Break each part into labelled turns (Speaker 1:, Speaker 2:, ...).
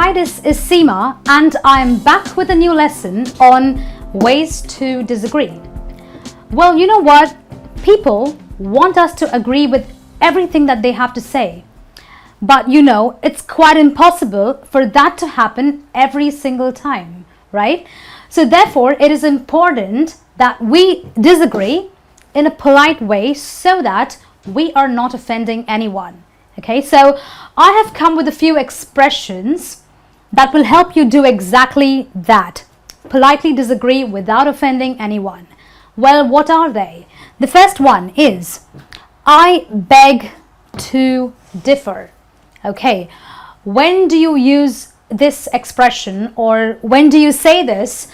Speaker 1: Hi, this is Seema, and I'm back with a new lesson on ways to disagree. Well, you know what? People want us to agree with everything that they have to say. But you know, it's quite impossible for that to happen every single time, right? So therefore, it is important that we disagree in a polite way so that we are not offending anyone. Okay, so I have come with a few expressions that will help you do exactly that. Politely disagree without offending anyone. Well, what are they? The first one is, I beg to differ. Okay, when do you use this expression, or when do you say this?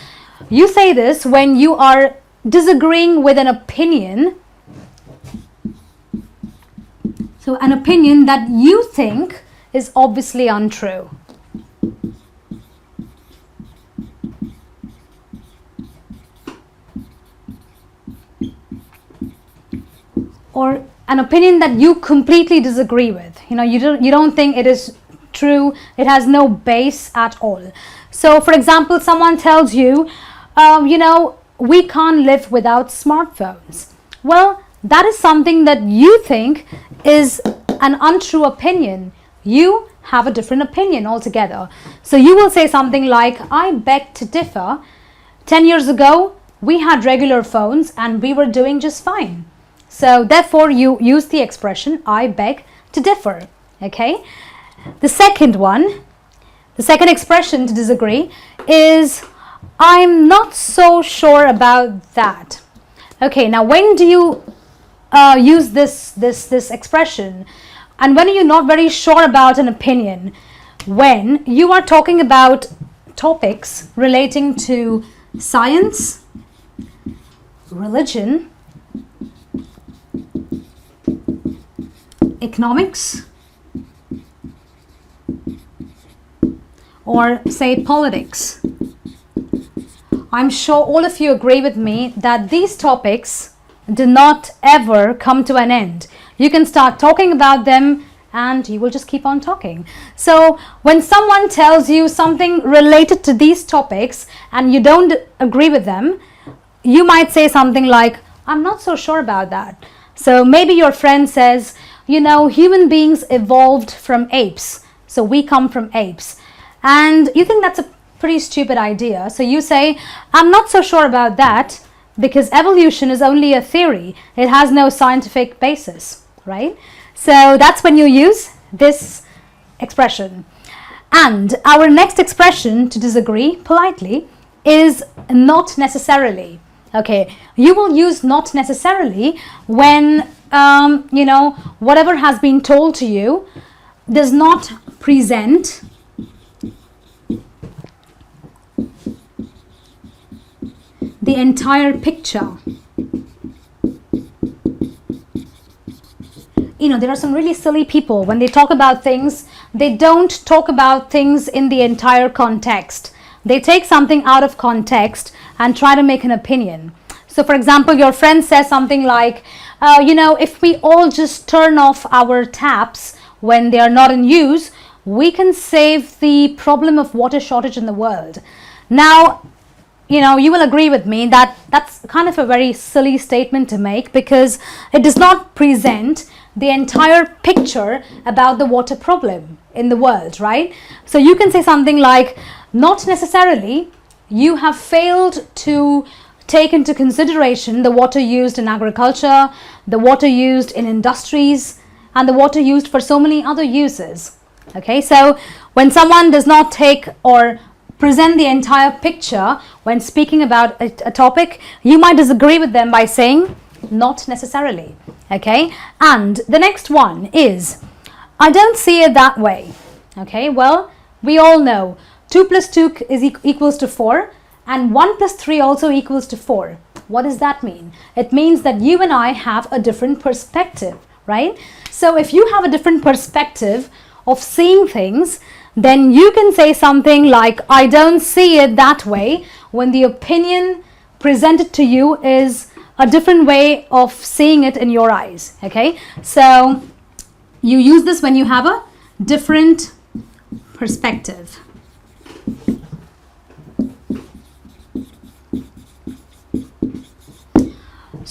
Speaker 1: You say this when you are disagreeing with an opinion. So an opinion that you think is obviously untrue. Or an opinion that you completely disagree with. You know, you don't think it is true, it has no base at all. So for example, someone tells you, we can't live without smartphones. Well, that is something that you think is an untrue opinion. You have a different opinion altogether. So you will say something like, I beg to differ. 10 years ago, we had regular phones and we were doing just fine. So therefore, you use the expression, I beg to differ. Okay? The second expression to disagree is, I'm not so sure about that. Okay, now when do you use this expression? And when are you not very sure about an opinion? When you are talking about topics relating to science, religion, economics, or say politics. I'm sure all of you agree with me that these topics do not ever come to an end. You can start talking about them and you will just keep on talking. So when someone tells you something related to these topics and you don't agree with them, you might say something like, I'm not so sure about that. So maybe your friend says, human beings evolved from apes. So we come from apes. And you think that's a pretty stupid idea. So you say, I'm not so sure about that because evolution is only a theory. It has no scientific basis, right? So that's when you use this expression. And our next expression to disagree politely is not necessarily. Okay, you will use not necessarily when, whatever has been told to you does not present the entire picture. There are some really silly people. When they talk about things, they don't talk about things in the entire context. They take something out of context and try to make an opinion. So for example, your friend says something like, if we all just turn off our taps when they are not in use, we can save the problem of water shortage in the world. Now, you will agree with me that that's kind of a very silly statement to make because it does not present the entire picture about the water problem in the world, right? So you can say something like, not necessarily, you have failed to take into consideration the water used in agriculture, the water used in industries, and the water used for so many other uses. Okay, so when someone does not take or present the entire picture when speaking about a topic, you might disagree with them by saying not necessarily. Okay, and the next one is, I don't see it that way. Okay, well, we all know 2 plus 2 is equals to 4 and 1 plus 3 also equals to 4. What does that mean? It means that you and I have a different perspective, right? So if you have a different perspective of seeing things, then you can say something like, I don't see it that way, when the opinion presented to you is a different way of seeing it in your eyes. Okay, so you use this when you have a different perspective.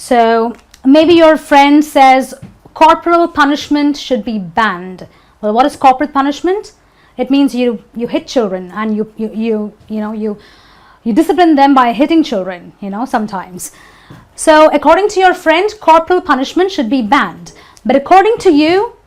Speaker 1: So maybe your friend says corporal punishment should be banned. Well, what is corporal punishment? It means you hit children, and you discipline them by hitting children, sometimes. So according to your friend, corporal punishment should be banned. But according to you,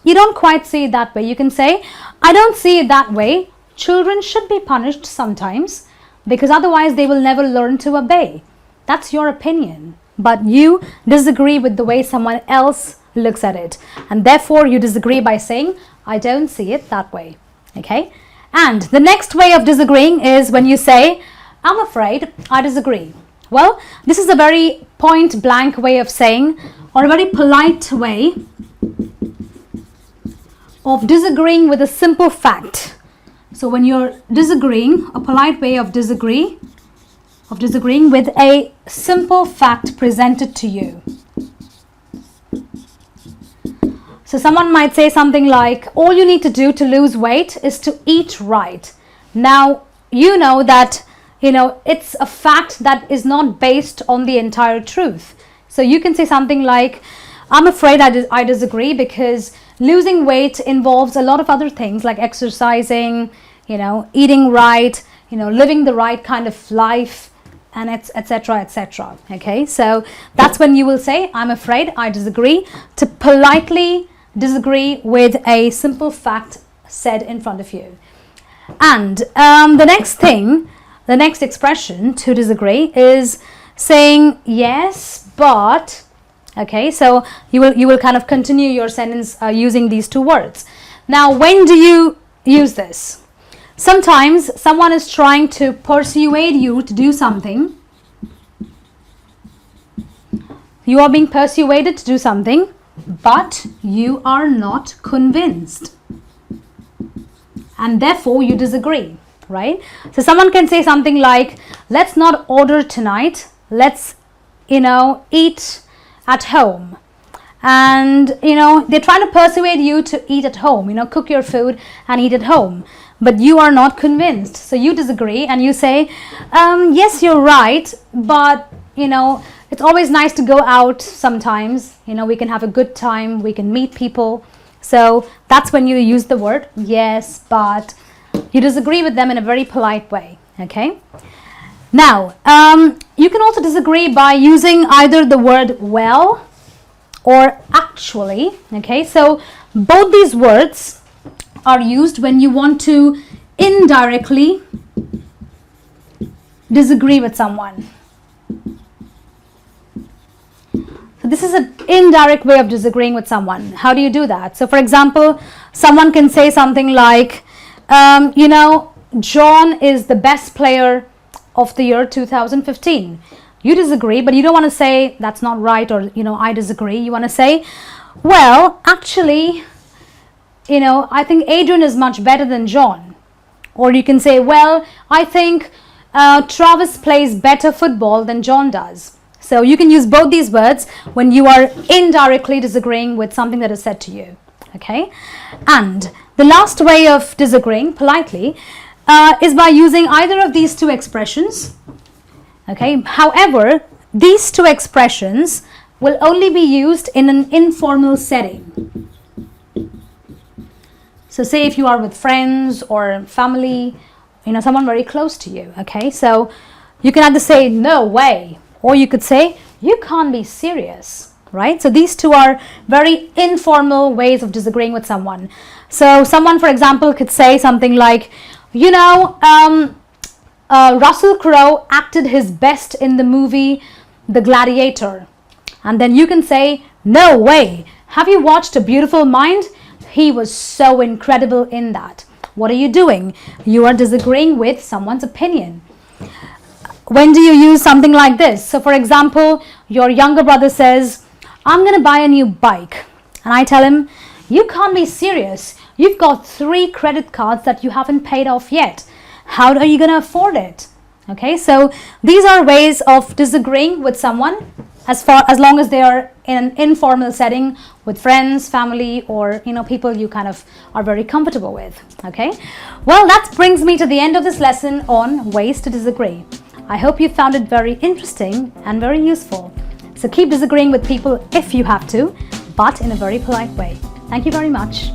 Speaker 1: you don't quite see it that way. You can say, I don't see it that way. Children should be punished sometimes, because otherwise they will never learn to obey. That's your opinion. But you disagree with the way someone else looks at it. And therefore you disagree by saying, I don't see it that way. Okay? And the next way of disagreeing is when you say, I'm afraid I disagree. Well, this is a very point blank way of saying, or a very polite way of disagreeing with a simple fact. So when you're disagreeing, a polite way of disagreeing with a simple fact presented to you. So someone might say something like, all you need to do to lose weight is to eat right. Now, you know that, it's a fact that is not based on the entire truth. So you can say something like, I'm afraid I disagree, because losing weight involves a lot of other things like exercising, eating right, living the right kind of life, and etc. etc. Okay, so that's when you will say, I'm afraid I disagree, to politely disagree with a simple fact said in front of you. And the next expression to disagree is saying yes, but. Okay, so you will kind of continue your sentence using these two words. Now, when do you use this? Sometimes someone is trying to persuade you to do something. You are being persuaded to do something, but you are not convinced. And therefore you disagree, right? So someone can say something like, let's not order tonight. Let's, eat at home. And they're trying to persuade you to eat at home, cook your food and eat at home, but you are not convinced. So you disagree and you say, yes, you're right, but it's always nice to go out sometimes. We can have a good time, we can meet people. So that's when you use the word yes, but. You disagree with them in a very polite way. Okay. Now, you can also disagree by using either the word well or actually. Okay, so both these words are used when you want to indirectly disagree with someone. So this is an indirect way of disagreeing with someone. How do you do that? So for example, someone can say something like, John is the best player of the year 2015. You disagree, but you don't want to say that's not right, or I disagree. You want to say, well, actually, I think Adrian is much better than John. Or you can say, well, I think Travis plays better football than John does. So you can use both these words when you are indirectly disagreeing with something that is said to you. Okay, and the last way of disagreeing politely is by using either of these two expressions. Okay, however, these two expressions will only be used in an informal setting. So say if you are with friends or family, someone very close to you. Okay, so you can either say no way, or you could say you can't be serious. Right? So these two are very informal ways of disagreeing with someone. So someone, for example, could say something like, Russell Crowe acted his best in the movie The Gladiator. And then you can say, no way. Have you watched A Beautiful Mind? He was so incredible in that. What are you doing? You are disagreeing with someone's opinion. When do you use something like this? So for example, your younger brother says, I'm going to buy a new bike. And I tell him, you can't be serious. You've got 3 credit cards that you haven't paid off yet. How are you going to afford it? Okay, so these are ways of disagreeing with someone as long as they are in an informal setting with friends, family, or people you kind of are very comfortable with. Okay, well, that brings me to the end of this lesson on ways to disagree. I hope you found it very interesting and very useful. So keep disagreeing with people if you have to, but in a very polite way. Thank you very much.